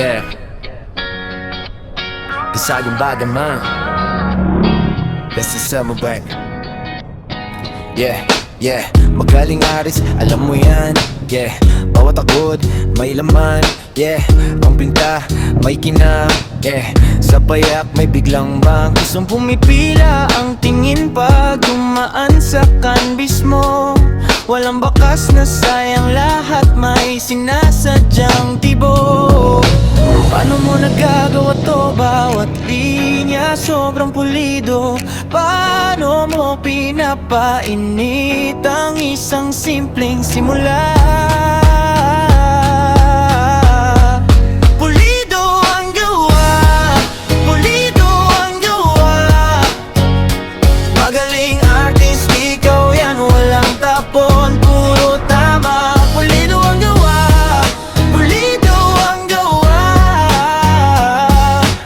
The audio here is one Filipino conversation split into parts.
Yeah, Kasaging bagay man. Let's just celebrate. Yeah, yeah. Magaling aris, alam mo yan. Yeah, bawat agod, may laman. Yeah, ang pinta, may kinang. Yeah, sa payak may biglang bang gustong pumipila ang tingin pag dumaan sa kanbis mo. Walang bakas na sayang lahat, may sinasadyang tibok. Paano mo nagagawa to? Bawat linya sobrang pulido. Paano mo pinapainit ang isang simpleng simula? Pulido ang gawa, pulido ang gawa. Magaling artist, ikaw yan, walang tapon, puro tama. Pulido ang gawa, pulido ang gawa.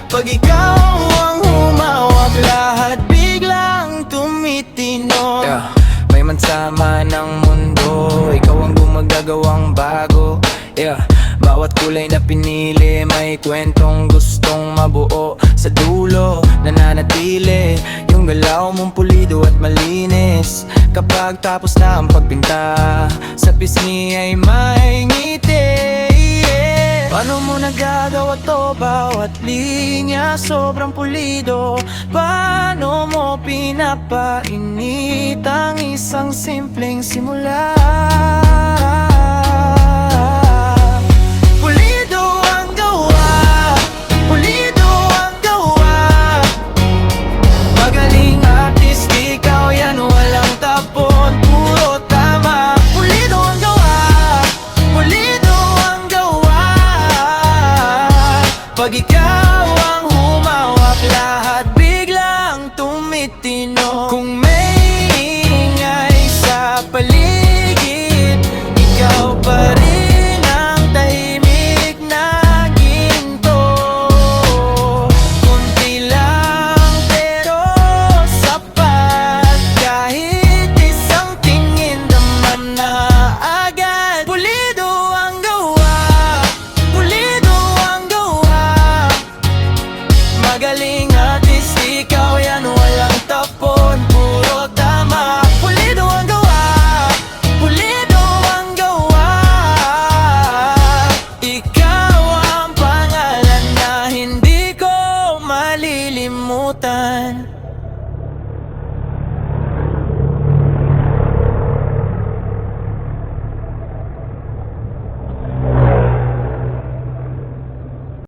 Pag ikaw ang humawak, lahat biglang tumitino. Yeah. May mansama ng mundo, ikaw ang gumagagawang bago. Yeah. Bawat kulay na pinili, may kwentong gustong mabuo. Sa dulo, nananatili yung galaw mong pulido at malinis. Kapag tapos na ang pagpinta, sa pisngi ay may ngiti. Yeah. Paano mo nagagawa to? Bawat linya sobrang pulido. Paano mo pinapainit ang isang simpleng simula? Pag ikaw